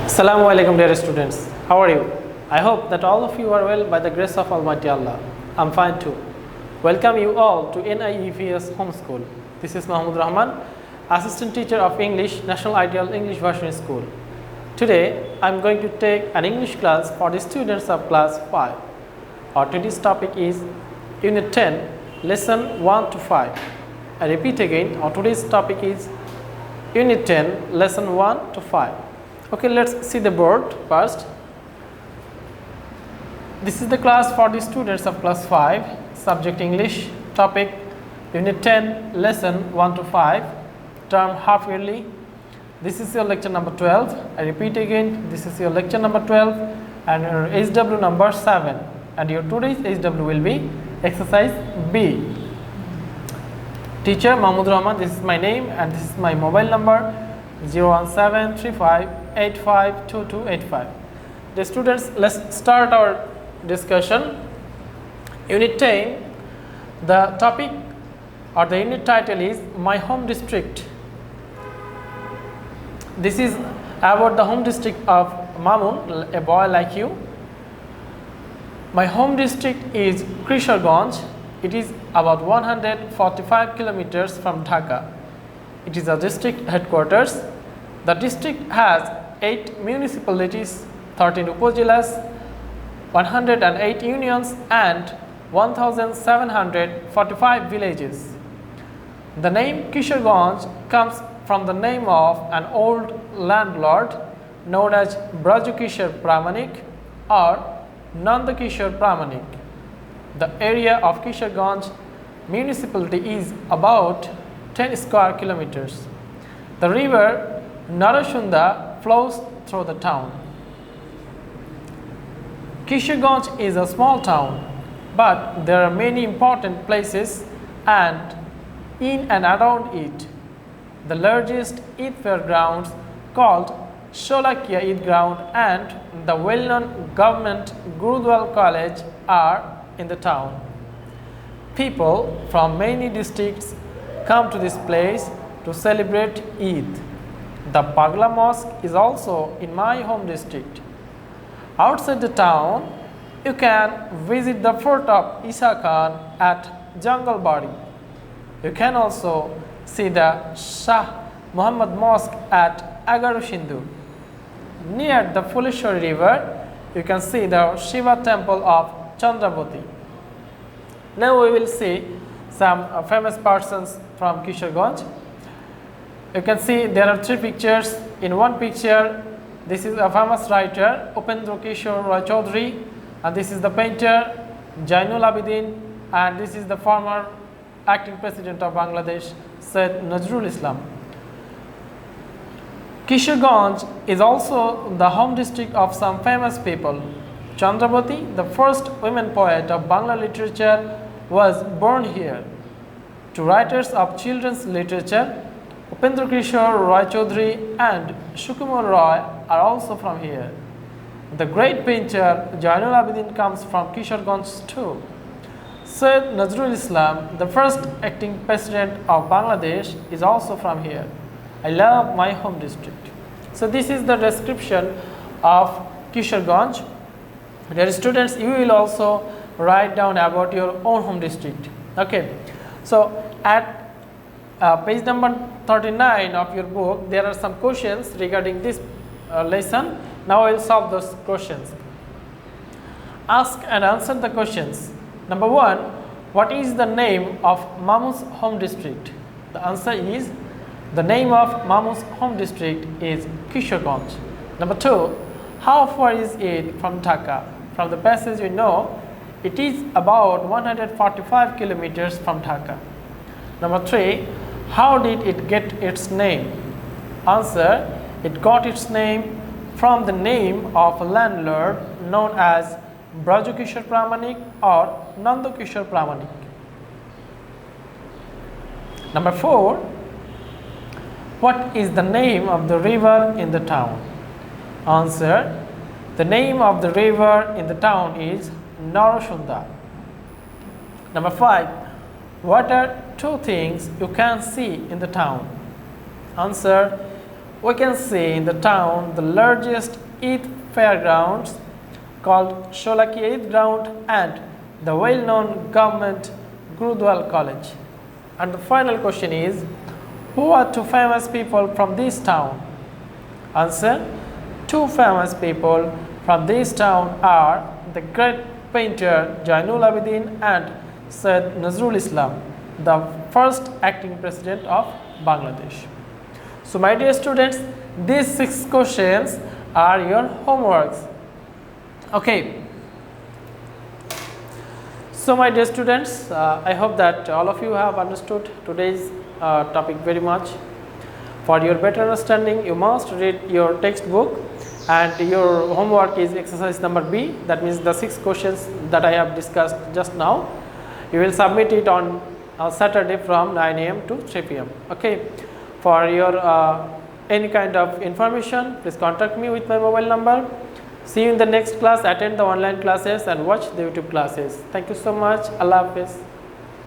Assalamu alaikum dear students, how are you? I hope that all of you are well by the grace of Almighty Allah. I'm fine too. Welcome you all to NIEVS Homeschool. This is Mahmudur Rahman, Assistant Teacher of English, National Ideal English Version School. Today, I'm going to take an English class for the students of class 5. Our today's topic is Unit 10, Lesson 1 to 5. I repeat again, our today's topic is Unit 10, Lesson 1 to 5. Okay, let's see the board first. This is the class for the students of class 5, subject English, topic Unit 10, Lesson 1 to 5, term half yearly. This is your lecture number 12. I repeat again, this is your lecture number 12 and your HW number 7. And your today's HW will be exercise B. Teacher Mahmudur Rahman, this is my name and this is my mobile number 01735852285. The students, let's start our discussion. Unit 10, the topic or the unit title is My Home District. This is about the home district of Mamun, a boy like you. My home district is Kisharganj. It is about 145 kilometers from Dhaka. It is a district headquarters. The district has 8 municipalities, 13 upazilas, 108 unions and 1745 villages. The name Kisharganj comes from the name of an old landlord known as Brajukishar Pramanik or Nandakishar Pramanik. The area of Kisharganj municipality is about 10 square kilometers. The river Narashunda flows through the town. Kisharganj is a small town, but there are many important places and in and around it. The largest Eid fair grounds called Sholakia Eid ground and the well-known government Gurudwal College are in the town. People from many districts come to this place to celebrate Eid. The Pagla Mosque is also in my home district. Outside the town, you can visit the fort of Isa Khan at Jangalbari. You can also see the Shah Muhammad Mosque at Agarushindu. Near the Fuleshwar river, you can see the Shiva temple of Chandravati. Now we will see some famous persons from Kisharganj. You can see there are 3 pictures. In one picture, this is a famous writer, Upendra Kishore Roy Chaudhary, and this is the painter, Jainul Abidin, and this is the former acting president of Bangladesh, Syed Nazrul Islam. Kisharganj is also the home district of some famous people. Chandravati, the first women poet of Bangla literature, was born here. 2 writers of children's literature, Upendra Kishore Roy Chaudhary and Shukumar Roy, are also from here. The great painter Jainul Abidin comes from Kisharganj too. Syed Nazrul Islam, the first acting president of Bangladesh, is also from here. I love my home district. So this is the description of Kisharganj. Dear students, you will also write down about your own home district. Okay. So at page number 39 of your book, there are some questions regarding this lesson. Now I will solve those questions. Ask and answer the questions. Number 1, what is the name of Mamu's home district? The answer is, the name of Mamu's home district is Kisharganj. Number 2, how far is it from Dhaka? From the passage we know, it is about 145 kilometers from Dhaka. Number 3, how did it get its name? Answer, it got its name from the name of a landlord known as Brajukishar Pramanik or Nandakishar Pramanik. Number 4, what is the name of the river in the town? Answer, the name of the river in the town is Narashunda. Number 5, what are 2 things you can see in the town? Answer, we can see in the town the largest Eid fairgrounds called Sholaki Eid Ground and the well-known government Gurudwara College. And the final question is, who are two famous people from this town? Answer: two famous people from this town are the great painter Jainul Abidin and Syed Nazrul Islam, the first acting president of Bangladesh. So my dear students, these 6 questions are your homeworks. Okay. So my dear students, I hope that all of you have understood today's topic very much. For your better understanding, you must read your textbook, and your homework is exercise number B, that means the 6 questions that I have discussed just now. You will submit it on Saturday from 9 AM to 3 PM. Okay. For your any kind of information, please contact me with my mobile number. See you in the next class. Attend the online classes and watch the YouTube classes. Thank you so much. Allah Hafiz.